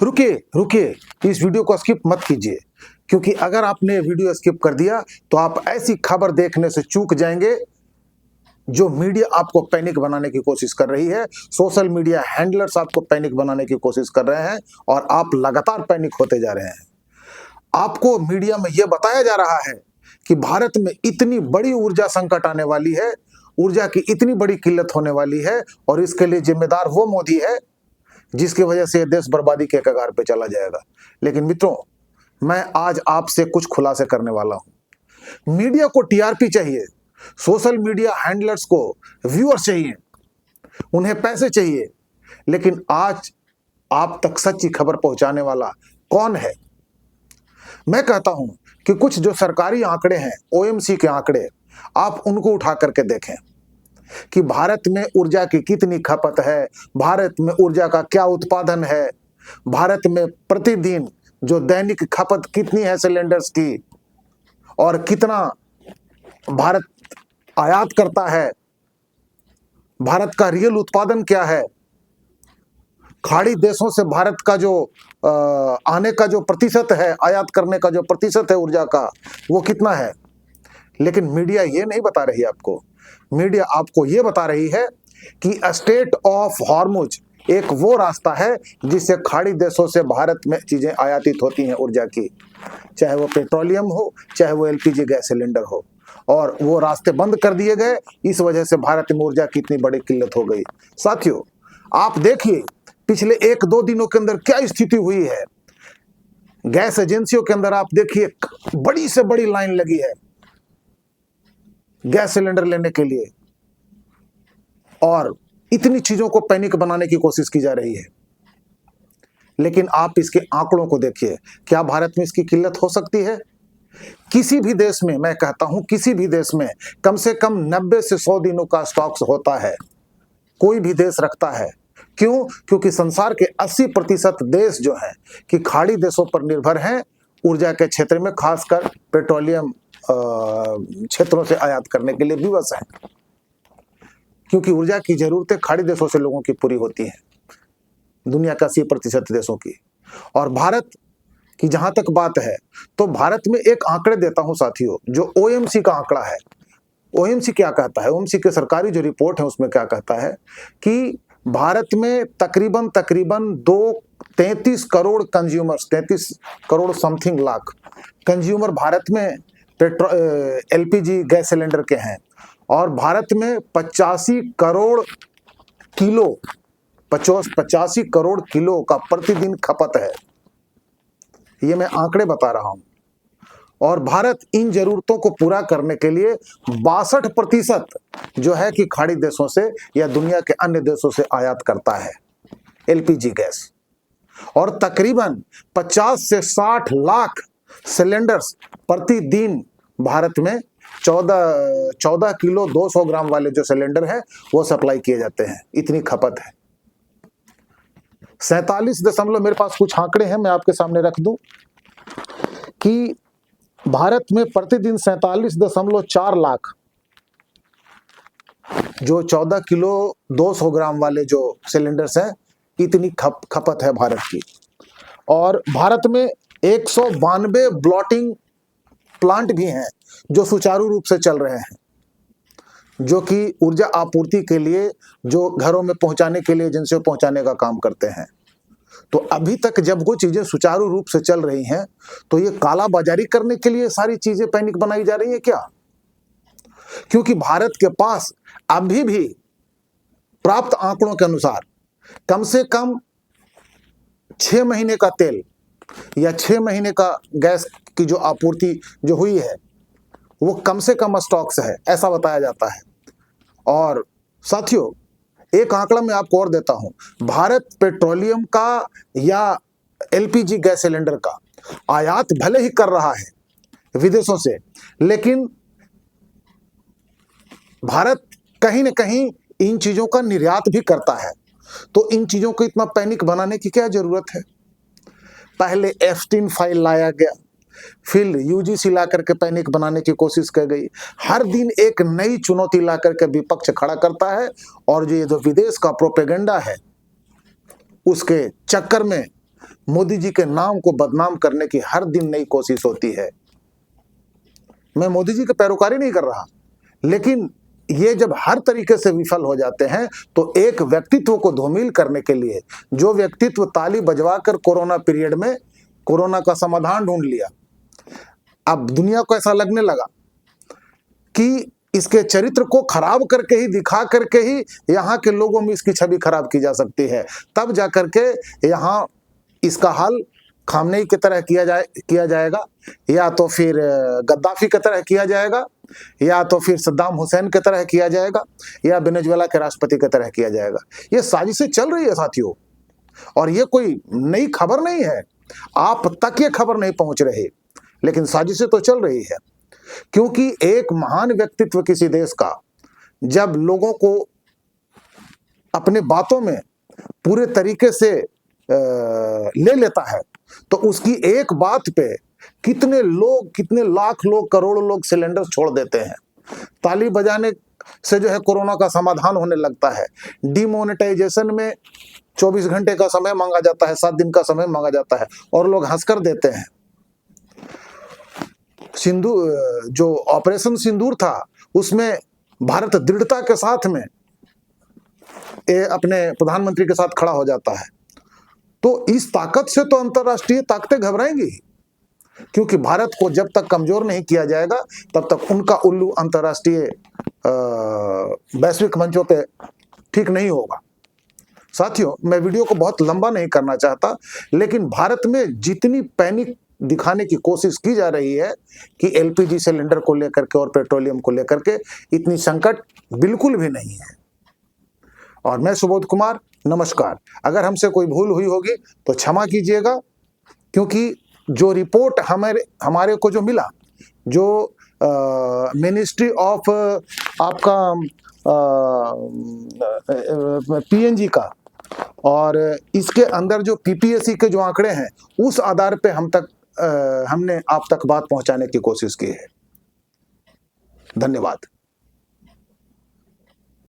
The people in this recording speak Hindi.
रुकिए रुकिए, इस वीडियो को स्किप मत कीजिए, क्योंकि अगर आपने वीडियो स्किप कर दिया तो आप ऐसी खबर देखने से चूक जाएंगे जो मीडिया आपको पैनिक बनाने की कोशिश कर रही है। सोशल मीडिया हैंडलर्स आपको पैनिक बनाने की कोशिश कर रहे हैं और आप लगातार पैनिक होते जा रहे हैं। आपको मीडिया में यह बताया जा रहा है कि भारत में इतनी बड़ी ऊर्जा संकट आने वाली है, ऊर्जा की इतनी बड़ी किल्लत होने वाली है, और इसके लिए जिम्मेदार वो मोदी है जिसकी वजह से देश बर्बादी के कगार पे चला जाएगा। लेकिन मित्रों, मैं आज आपसे कुछ खुलासे करने वाला हूं। मीडिया को टीआरपी चाहिए, सोशल मीडिया हैंडलर्स को व्यूअर्स चाहिए, उन्हें पैसे चाहिए, लेकिन आज आप तक सच्ची खबर पहुंचाने वाला कौन है? मैं कहता हूं कि कुछ जो सरकारी आंकड़े हैं, ओएमसी के आंकड़े, आप उनको उठा करके देखें कि भारत में ऊर्जा की कितनी खपत है, भारत में ऊर्जा का क्या उत्पादन है, भारत में प्रतिदिन जो दैनिक खपत कितनी है सिलेंडर्स की, और कितना भारत आयात करता है, भारत का रियल उत्पादन क्या है, खाड़ी देशों से भारत का जो आने का जो प्रतिशत है, आयात करने का जो प्रतिशत है ऊर्जा का, वो कितना है। लेकिन मीडिया ये नहीं बता रही आपको। मीडिया आपको ये बता रही है कि स्ट्रेट ऑफ हॉर्मुज एक वो रास्ता है जिससे खाड़ी देशों से भारत में चीजें आयातित होती हैं ऊर्जा की, चाहे वो पेट्रोलियम हो, चाहे वो एलपीजी गैस सिलेंडर हो, और वो रास्ते बंद कर दिए गए। इस वजह से भारत में ऊर्जा की इतनी बड़ी किल्लत हो गई। साथियों, आप देखिए पिछले 1-2 दिनों के अंदर क्या स्थिति हुई है। गैस एजेंसियों के अंदर आप देखिए बड़ी से बड़ी लाइन लगी है गैस सिलेंडर लेने के लिए, और इतनी चीजों को पैनिक बनाने की कोशिश की जा रही है। लेकिन आप इसके आंकड़ों को देखिए, क्या भारत में इसकी किल्लत हो सकती है? किसी भी देश में, मैं कहता हूं किसी भी देश में कम से कम 90 से 100 दिनों का स्टॉक्स होता है, कोई भी देश रखता है। क्यों? क्योंकि संसार के 80% देश जो है कि खाड़ी देशों पर निर्भर हैं ऊर्जा के क्षेत्र में, खासकर पेट्रोलियम क्षेत्रों से आयात करने के लिए विवश है, क्योंकि ऊर्जा की जरूरतें खाड़ी देशों से लोगों की पूरी होती हैं, दुनिया का 80% देशों की। और भारत की जहां तक बात है, तो भारत में एक आंकड़े देता हूं साथियों, जो ओएमसी का आंकड़ा है। ओएमसी क्या कहता है? ओएमसी की सरकारी जो रिपोर्ट है उसमें क्या कहता है कि भारत में तकरीबन 33 crore consumers, 33 crore something lakh consumer Bharat में एलपीजी गैस सिलेंडर के हैं, और भारत में 85 करोड़ किलो 85 करोड़ किलो का प्रतिदिन खपत है। ये मैं आंकड़े बता रहा हूं। और भारत इन जरूरतों को पूरा करने के लिए 62% जो है कि खाड़ी देशों से या दुनिया के अन्य देशों से आयात करता है एलपीजी गैस, और तकरीबन 50 से 60 लाख सिलेंडर्स प्रतिदिन भारत में 14 किलो 200 ग्राम वाले जो सिलेंडर है वो सप्लाई किए जाते हैं। इतनी खपत है। 47 दशमलव, मेरे पास कुछ आंकड़े हैं, मैं आपके सामने रख दूं कि भारत में प्रतिदिन 47.4 लाख जो 14 किलो 200 ग्राम वाले जो सिलेंडर्स हैं, इतनी खपत है भारत की। और भारत में 192 ब्लॉटिंग प्लांट भी हैं जो सुचारू रूप से चल रहे हैं, जो कि ऊर्जा आपूर्ति के लिए, जो घरों में पहुंचाने के लिए, एजेंसियों पहुंचाने का काम करते हैं। तो अभी तक जब वो चीजें सुचारू रूप से चल रही हैं, तो ये काला बाजारी करने के लिए सारी चीजें पैनिक बनाई जा रही है क्या? क्योंकि भारत के पास अभी भी प्राप्त आंकड़ों के अनुसार कम से कम 6 महीने का तेल या 6 महीने का गैस की जो आपूर्ति जो हुई है वो कम से कम स्टॉक्स है, ऐसा बताया जाता है। और साथियों, एक आंकड़ा मैं आपको और देता हूं, भारत पेट्रोलियम का या एलपीजी गैस सिलेंडर का आयात भले ही कर रहा है विदेशों से, लेकिन भारत कहीं न कहीं इन चीजों का निर्यात भी करता है। तो इन चीजों को इतना पैनिक बनाने की क्या जरूरत है? पहले एप्स्टीन फाइल लाया गया, फिर यूजीसी ला करके पैनिक बनाने की कोशिश की गई। हर दिन एक नई चुनौती ला करके विपक्ष खड़ा करता है, और जो ये जो विदेश का प्रोपेगेंडा है उसके चक्कर में मोदी जी के नाम को बदनाम करने की हर दिन नई कोशिश होती है। मैं मोदी जी की पैरोकारी नहीं कर रहा, लेकिन ये जब हर तरीके से विफल हो जाते हैं तो एक व्यक्तित्व को धूमिल करने के लिए, जो व्यक्तित्व ताली बजवाकर कोरोना पीरियड में कोरोना का समाधान ढूंढ लिया, अब दुनिया को ऐसा लगने लगा कि इसके चरित्र को खराब करके ही, दिखा करके ही यहाँ के लोगों में इसकी छवि खराब की जा सकती है। तब जाकर के यहाँ इसका हल खामनेई की तरह किया जाएगा, या तो फिर गद्दाफी की तरह किया जाएगा, या तो फिर सद्दाम हुसैन की तरह किया जाएगा, या वेनेजुएला के राष्ट्रपति की तरह किया जाएगा। ये साजिशें चल रही है साथियों, और ये कोई नई खबर नहीं है, आप तक ये खबर नहीं पहुंच रही, लेकिन साजिशें तो चल रही है। क्योंकि एक महान व्यक्तित्व किसी देश का जब लोगों को अपने बातों में पूरे तरीके से ले लेता है, तो उसकी एक बात पे कितने लोग, कितने लाख लोग, करोड़ों लोग सिलेंडर छोड़ देते हैं। ताली बजाने से जो है कोरोना का समाधान होने लगता है। डिमोनेटाइजेशन में 24 घंटे का समय मांगा जाता है, 7 दिन का समय मांगा जाता है, और लोग हंसकर देते हैं। जो ऑपरेशन सिंदूर था, उसमें भारत दृढ़ता के साथ में अपने प्रधानमंत्री के साथ खड़ा हो जाता है। तो इस ताकत से तो अंतरराष्ट्रीय ताकतें घबराएंगी, क्योंकि भारत को जब तक कमजोर नहीं किया जाएगा तब तक उनका उल्लू अंतरराष्ट्रीय वैश्विक मंचों पे ठीक नहीं होगा। साथियों, मैं वीडियो को बहुत लंबा नहीं करना चाहता, लेकिन भारत में जितनी पैनिक दिखाने की कोशिश की जा रही है कि एलपीजी सिलेंडर को लेकर के और पेट्रोलियम को लेकर के, इतनी संकट बिल्कुल भी नहीं है। और मैं सुबोध कुमार, नमस्कार। अगर हमसे कोई भूल हुई होगी तो क्षमा कीजिएगा, क्योंकि जो रिपोर्ट हमारे को जो मिला, जो मिनिस्ट्री ऑफ आपका पीएनजी का, और इसके अंदर जो पीपीएससी के जो आंकड़े हैं, उस आधार पे हमने आप तक बात पहुंचाने की कोशिश की है। धन्यवाद।